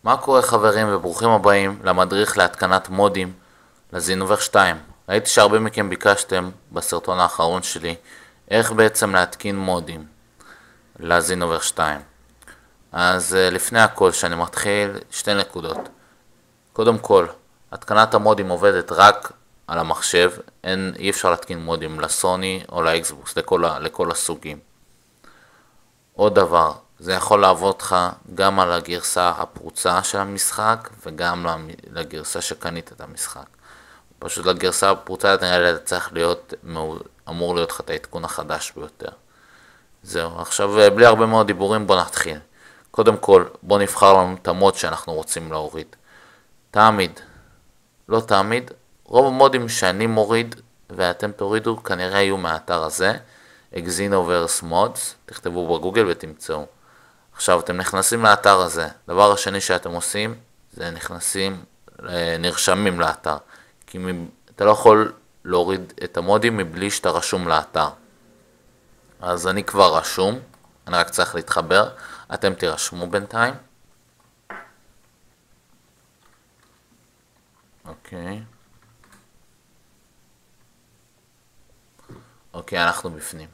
מה קורה חברים וברוכים הבאים למדריך להתקנת מודים לזינובר 2. ראיתי שהרבה מכם ביקשתם בסרטון האחרון שלי איך בעצם להתקין מודים לזינובר 2. אז לפני הכל שאני מתחיל שתי נקודות. קודם כל, התקנת המודים עובדת רק על המחשב, אי אפשר להתקין מודים לסוני או לאקסבוקס, לכל הסוגים. עוד דבר, זה יכול לעבוד לך גם על הגרסה הפרוצה של המשחק וגם לגרסה שקנית את המשחק. פשוט לגרסה הפרוצה נראה לי צריך אמור להיות לך את העדכון החדש ביותר. זהו, עכשיו בלי הרבה מאוד דיבורים בוא נתחיל. קודם כל בוא נבחר לנו את המוד שאנחנו רוצים להוריד. לא תמיד, רוב המודים שאני מוריד ואתם תורידו כנראה יהיו מהאתר הזה, Xenoverse Mods, תכתבו בגוגל ותמצאו. עכשיו אתם נכנסים לאתר הזה, דבר השני שאתם עושים זה נרשמים לאתר, כי אתה לא יכול להוריד את המודים מבלי שאתה רשום לאתר. אז אני כבר רשום, אני רק צריך להתחבר, אתם תירשמו בינתיים. אוקיי, אנחנו בפנים.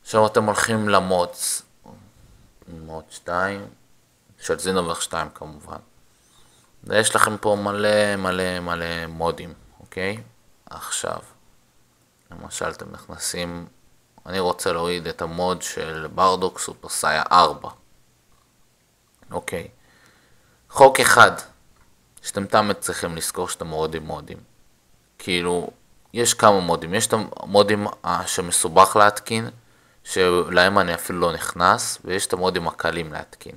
עכשיו אתם הולכים למודס, מוד 2, של זינובר 2 כמובן. ויש לכם פה מלא מודים, אוקיי? עכשיו, למשל אתם נכנסים, אני רוצה להוריד את המוד של ברדוק סופר סאיה 4. אוקיי. חוק אחד, שאתם תמיד צריכים לזכור שאתם מורידים מודים. כאילו, יש כמה מודים, יש את המודים שמסובך להתקין, שלהם אני אפילו לא נכנס, ויש את המודים הקלים להתקין.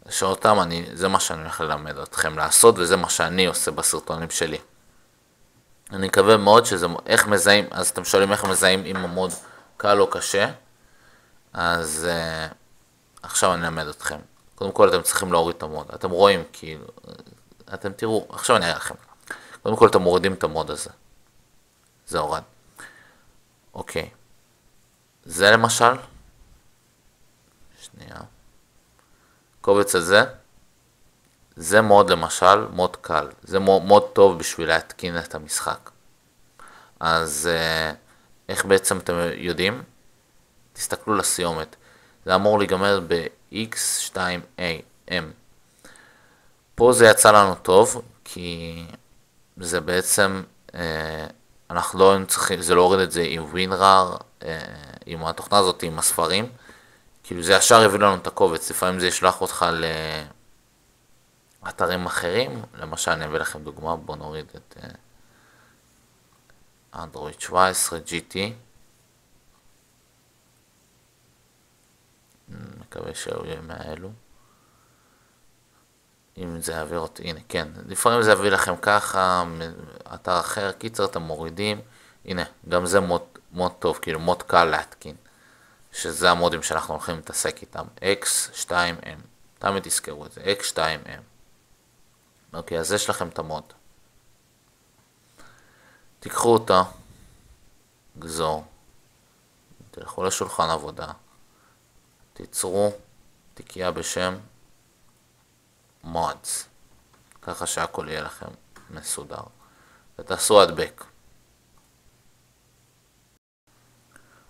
שאותם זה מה שאני הולך ללמד אתכם לעשות, וזה מה שאני עושה בסרטונים שלי. אני מקווה מאוד איך מזהים, אז אתם שואלים איך מזהים אם המוד קל או קשה, אז עכשיו אני אלמד אתכם. קודם כל אתם צריכים להוריד את המוד, אתם רואים כאילו, אתם תראו, עכשיו אני אראה לכם. קודם כל אתם מורידים את המוד הזה, זה הורד. אוקיי. זה למשל, קובץ הזה, זה מוד למשל, מוד קל, זה מוד טוב בשביל להתקין את המשחק. אז איך בעצם אתם יודעים? תסתכלו לסיומת, זה אמור להיגמר ב-X2AM. פה זה יצא לנו טוב, כי זה בעצם, אנחנו לא צריכים, זה לא הוריד את זה עם WinRAR, עם התוכנה הזאת, עם הספרים, כאילו זה ישר יביא לנו את הקובץ, לפעמים זה ישלח אותך לאתרים אחרים, למשל אני אביא לכם דוגמה, בואו נוריד את אנדרואיד 17 GT, מקווה שהוא יהיה מהאלו, אם זה יעביר אותי, הנה כן, לפעמים זה יביא לכם ככה, אתר אחר, קיצר אתם מורידים, הנה, גם זה מוד טוב, כאילו מוד קל להתקין, שזה המודים שאנחנו הולכים להתעסק איתם, X2M, תמיד תזכרו את זה, X2M. אוקיי, אז יש לכם את המוד. תיקחו אותה, גזור, תלכו לשולחן עבודה, תיצרו תיקייה בשם mods, ככה שהכל יהיה לכם מסודר, ותעשו הדבק.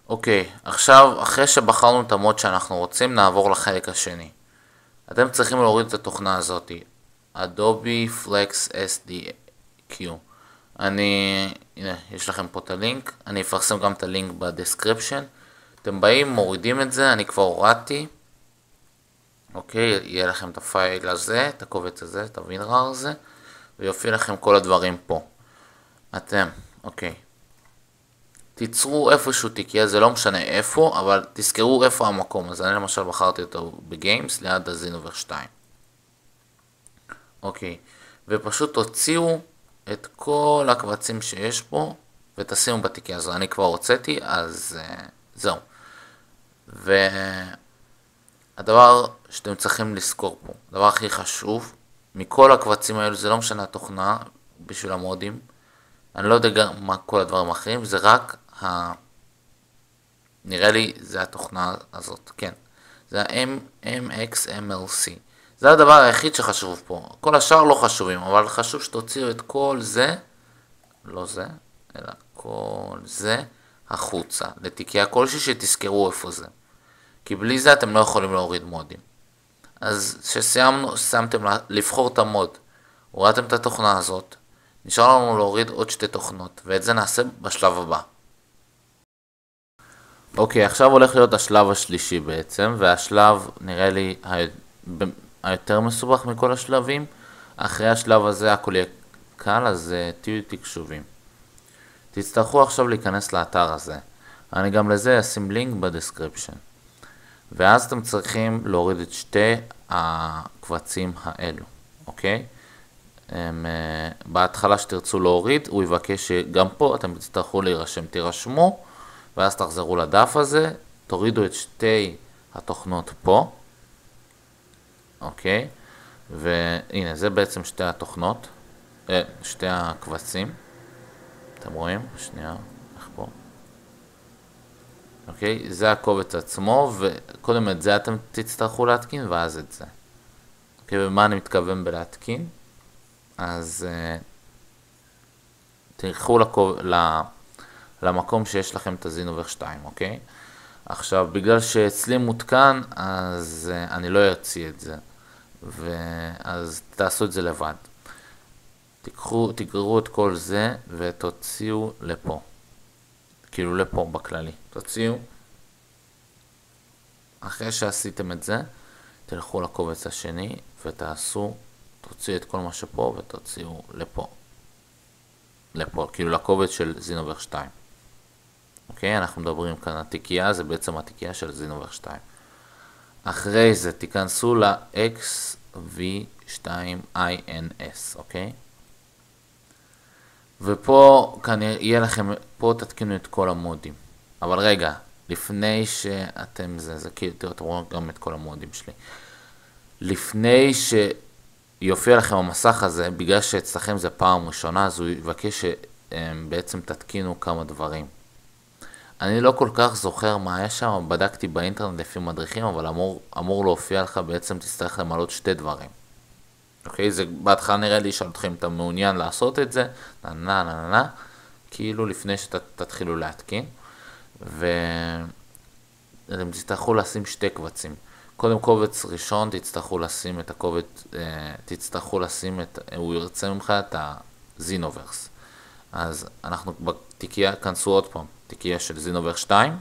אוקיי, עכשיו אחרי שבחרנו את המוד שאנחנו רוצים, נעבור לחלק השני. אתם צריכים להוריד את התוכנה הזאת, Adobe Flex SDQ. הנה, יש לכם פה את הלינק, אני אפרסם גם את הלינק בדסקריפשן. אתם באים, מורידים את זה, אני כבר הורדתי. אוקיי, יהיה לכם את הפייל הזה, את הקובץ הזה, את ה-WinRAR הזה, ויופיע לכם כל הדברים פה. אוקיי. תיצרו איפשהו תיקייה, זה לא משנה איפה, אבל תזכרו איפה המקום. אז אני למשל בחרתי אותו בגיימס ליד הזינובר 2. אוקיי, ופשוט תוציאו את כל הקבצים שיש פה ותשימו בתיקייה הזו. אני כבר הוצאתי, אז זהו. והדבר שאתם צריכים לזכור פה, הדבר הכי חשוב, מכל הקבצים האלו, זה לא משנה התוכנה בשביל המודים, אני לא יודע מה כל הדברים האחרים, זה רק נראה לי זה התוכנה הזאת, כן. זה ה-MXMLC. זה הדבר היחיד שחשוב פה. כל השאר לא חשובים, אבל חשוב שתוציאו את כל זה, לא זה, אלא כל זה החוצה, לתיקייה כלשהי שתזכרו איפה זה. כי בלי זה אתם לא יכולים להוריד מודים. אז שסיימתם לבחור את המוד, הורדתם את התוכנה הזאת, נשאר לנו להוריד עוד 2 תוכנות, ואת זה נעשה בשלב הבא. אוקיי, עכשיו הולך להיות השלב השלישי בעצם, והשלב נראה לי היותר מסובך מכל השלבים. אחרי השלב הזה הכל יהיה קל, אז תהיו איתי קשובים. תצטרכו עכשיו להיכנס לאתר הזה. אני גם לזה אשים לינק בדסקריפשן. ואז אתם צריכים להוריד את 2 הקבצים האלו, אוקיי? בהתחלה שתרצו להוריד, הוא יבקש שגם פה אתם תצטרכו להירשם, תירשמו, ואז תחזרו לדף הזה, תורידו את 2 התוכנות פה, אוקיי? והנה, זה בעצם 2 התוכנות, 2 הקבצים, אתם רואים? שנייה, איך פה? אוקיי, זה הקובץ עצמו, וקודם את זה אתם תצטרכו להתקין, ואז את זה. אוקיי, ומה אני מתכוון בלהתקין? אז תלכו למקום שיש לכם את הזינובר 2, אוקיי? עכשיו, בגלל שאצלי מותקן, אז אני לא ארצי את זה. אז תעשו את זה לבד. תגררו את כל זה ותוציאו לפה. כאילו לפה בכללי. תוציאו. אחרי שעשיתם את זה, תלכו לקובץ השני תוציאו את כל מה שפה ותוציאו לפה. לפה, כאילו לקובץ של זינובר 2. אוקיי, אנחנו מדברים כאן, התיקייה זה בעצם התיקייה של זינובר 2. אחרי זה תיכנסו ל-XV2INS, אוקיי? ופה כנראה יהיה לכם, פה תתקינו את כל המודים. אבל רגע, לפני שאתם זה כאילו, אתם רואים גם את כל המודים שלי. לפני שיופיע לכם המסך הזה, בגלל שאצלכם זה פעם ראשונה, אז הוא יבקש שבעצם תתקינו כמה דברים. אני לא כל כך זוכר מה היה שם, בדקתי באינטרנט לפי מדריכים, אבל אמור להופיע לך בעצם תצטרך למלות 2 דברים. אוקיי, זה בהתחלה נראה לי שאל אתכם אם אתה מעוניין לעשות את זה, כאילו לפני שתתחילו להתקין, ואתם תצטרכו לשים 2 קבצים. קודם קובץ ראשון תצטרכו לשים את הקובץ, הוא ירצה ממך את הזינוברס. אז אנחנו בתיקייה, כנסו עוד פעם, תיקייה של זינובר 2,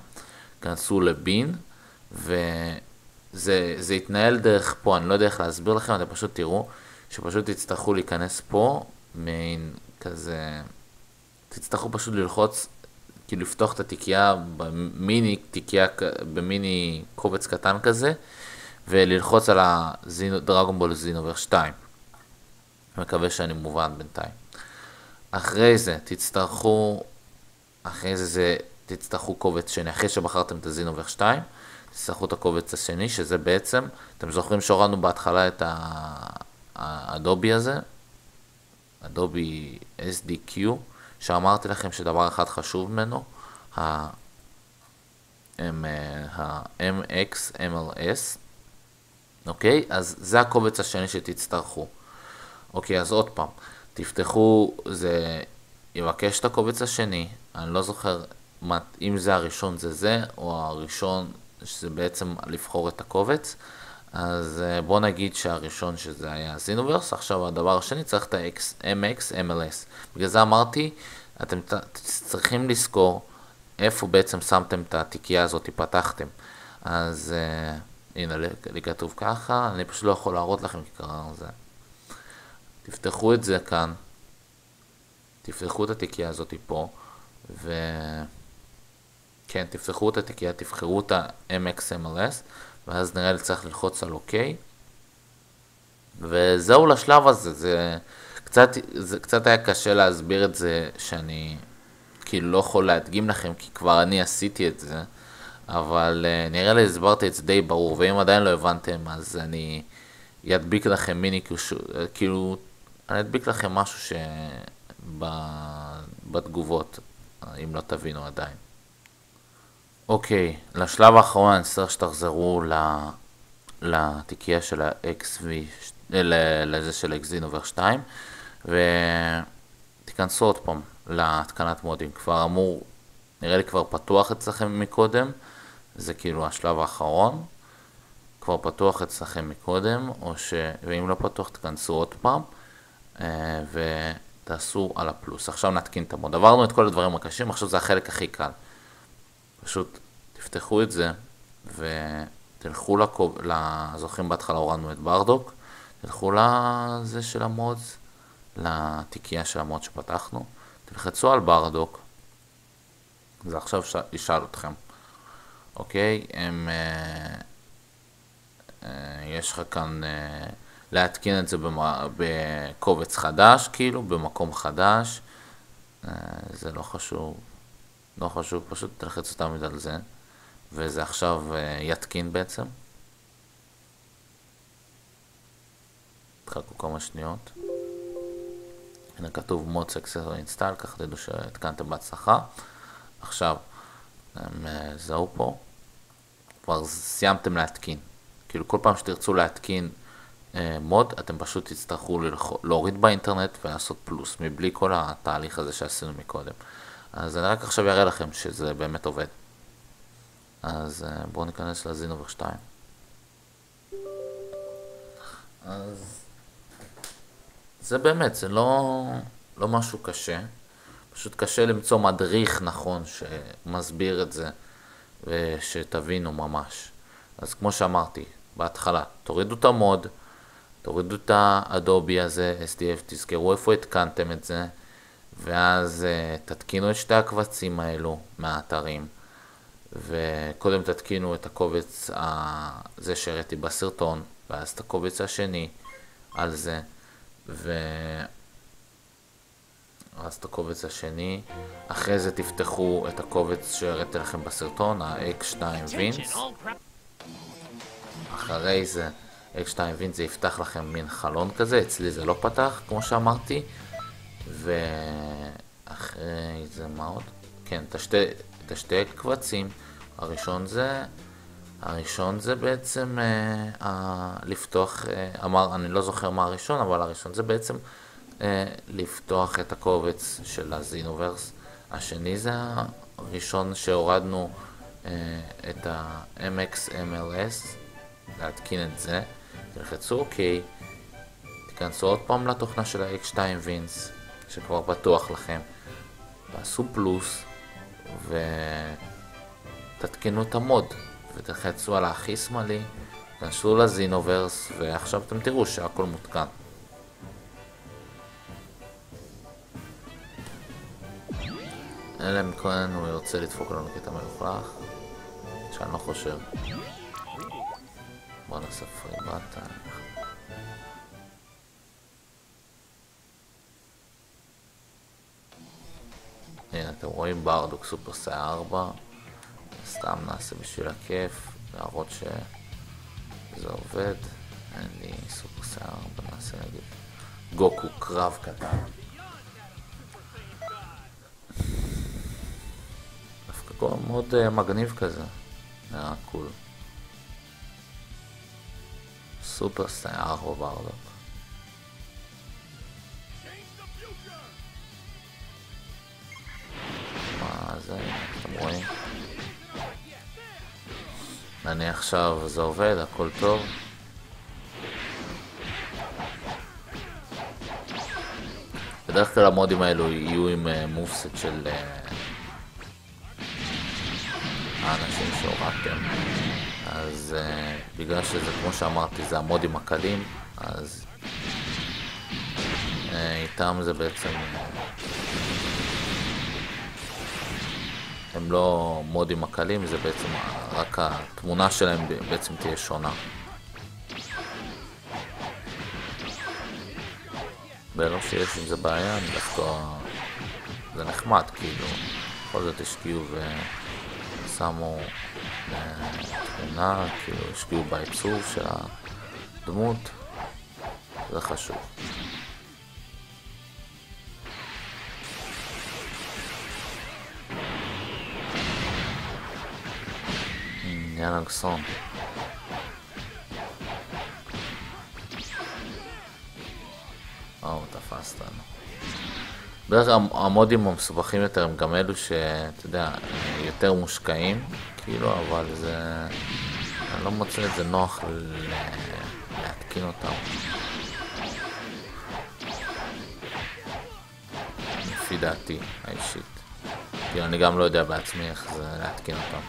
כנסו לבין, וזה יתנהל דרך פה, אני לא יודע איך להסביר לכם, אתם פשוט תראו, שפשוט תצטרכו להיכנס פה, מעין כזה, תצטרכו פשוט ללחוץ, כאילו לפתוח את התיקייה במיני קובץ קטן כזה, וללחוץ על דרגון בול זינובר 2. מקווה שאני מובן בינתיים. אחרי זה תצטרכו קובץ שני, אחרי שבחרתם את הזינובר 2, תצטרכו את הקובץ השני, שזה בעצם, אתם זוכרים שהורדנו בהתחלה את האדובי הזה, אדובי SDQ, שאמרתי לכם שדבר אחד חשוב ממנו, ה-MXMLS, אוקיי? אז זה הקובץ השני שתצטרכו. אוקיי, אז עוד פעם, תפתחו, זה יבקש את הקובץ השני, אני לא זוכר אם זה הראשון זה, או הראשון שזה בעצם לבחור את הקובץ, אז בוא נגיד שהראשון שזה היה זינוברס, עכשיו הדבר השני צריך את ה-MXMLS. בגלל זה אמרתי, אתם צריכים לזכור איפה בעצם שמתם את התיקייה הזאת, פתחתם. אז הנה, לי כתוב ככה, אני פשוט לא יכול להראות לכם כי קראנו זה. תפתחו את זה כאן, תפתחו את התיקייה הזאת פה, כן, תפתחו את התיקייה, תבחרו את ה-MXMLS, ואז נראה לי צריך ללחוץ על OK. וזהו לשלב הזה, זה קצת היה קשה להסביר את זה, שאני כאילו לא יכול להדגים לכם, כי כבר אני עשיתי את זה, אבל נראה לי הסברתי את זה די ברור, ואם עדיין לא הבנתם, אז אני אדביק לכם כאילו, אני אדביק לכם משהו בתגובות, אם לא תבינו עדיין. אוקיי, לשלב האחרון אני צריך שתחזרו לתיקייה של ה-XV, לזה של Exinover 2, ותיכנסו עוד פעם להתקנת מודים. כבר אמור, נראה לי כבר פתוח אצלכם מקודם, זה כאילו השלב האחרון, כבר פתוח אצלכם מקודם, ואם לא פתוח תכנסו עוד פעם, ותעשו על הפלוס. עכשיו נתקין את המוד. עברנו את כל הדברים הקשים, עכשיו זה החלק הכי קל. פשוט תפתחו את זה, ותלכו זוכרים בהתחלה הורדנו את ברדוק, תלכו לזה של המודס, לתיקייה של המוד שפתחנו, תלחצו על ברדוק, זה עכשיו ישאל אתכם, אוקיי, יש לך כאן להתקין את זה בקובץ חדש, כאילו, במקום חדש, זה לא חשוב, פשוט תלחצו תמיד על זה, וזה עכשיו יתקין בעצם. תחכו כמה שניות. הנה כתוב mod successfully install, כך תדעו שהתקנתם בהצלחה. עכשיו, זהו פה. כבר סיימתם להתקין. כאילו כל פעם שתרצו להתקין מוד, אתם פשוט תצטרכו להוריד באינטרנט ולעשות פלוס, מבלי כל התהליך הזה שעשינו מקודם. אז אני רק עכשיו אראה לכם שזה באמת עובד. אז בואו ניכנס לזינובר 2. אז זה באמת, זה לא משהו קשה. פשוט קשה למצוא מדריך נכון שמסביר את זה ושתבינו ממש. אז כמו שאמרתי, בהתחלה, תורידו את המוד, תורידו את האדובי הזה, SDF, תזכרו איפה התקנתם את זה, ואז תתקינו את שתי הקבצים האלו מהאתרים. וקודם תתקינו את הקובץ הזה שהראיתי בסרטון, ואז את הקובץ השני על זה, אז את הקובץ השני, אחרי זה תפתחו את הקובץ שהראיתי לכם בסרטון, ה-X2 וינס, אחרי זה X2 וינס זה יפתח לכם מין חלון כזה, אצלי זה לא פתח כמו שאמרתי, ואחרי זה מה עוד? כן, את השתי קבצים, הראשון זה בעצם לפתוח, אני לא זוכר מה הראשון, אבל הראשון זה בעצם לפתוח את הקובץ של הזינוברס. השני זה הראשון שהורדנו את ה-MXMLS, להתקין את זה, תלחצו אוקיי, תיכנסו עוד פעם לתוכנה של ה-X2 וינס שכבר פתוח לכם, תעשו פלוס ותתקינו את המוד ותלחצו על הכי שמאלי, תכנסו לזינוברס ועכשיו אתם תראו שהכל מותקן. אלא מכהן הוא ירצה לדפוק לנו קטע מלוכלך, שאני לא חושב. בוא נעשה פריבטה. הנה אתם רואים ברדוק סופרסאי 4, סתם נעשה בשביל הכיף, להראות שזה עובד. אין לי סופרסאי 4, נעשה נגיד גוקו קרב קטן. דווקא מאוד מגניב כזה, נראה קול. סופרסאי 4 ברדוק. זה, אתם רואים? אני עכשיו, זה עובד, הכל טוב. בדרך כלל המודים האלו יהיו עם מובסט של האנשים שהורדתם. אז בגלל שזה, כמו שאמרתי, זה המודים הקלים, אז איתם זה בעצם הם לא מודים הקלים, זה בעצם רק התמונה שלהם בעצם תהיה שונה. ולא שיש עם זה בעיה, אני דווקא זה נחמד, כאילו בכל זאת השקיעו ושמו תמונה, כאילו השקיעו בעיצוב של הדמות, זה חשוב. יאללה גסון. תפסתנו. בדרך כלל המודים המסובכים יותר הם גם אלו שאתה יודע, יותר מושקעים, כאילו, אבל זה... אני לא מוצא את זה נוח להתקין אותם. לפי דעתי האישית. כאילו, אני גם לא יודע בעצמי איך זה להתקין אותם.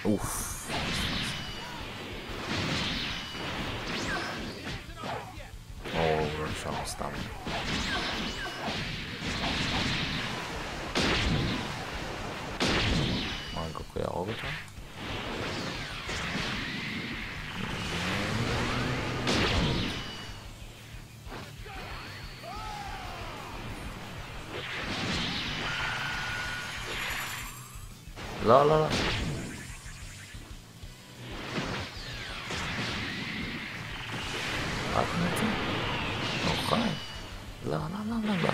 אוף. שם סתם. מה, גוקו יהרוג אותה? לא, לא, לא. רק נצא. לא, לא, לא, לא.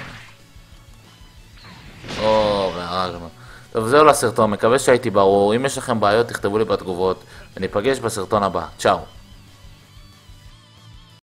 והרגנו. טוב, זהו לסרטון, מקווה שהייתי ברור. אם יש לכם בעיות, תכתבו לי בתגובות, וניפגש בסרטון הבא. צ'או.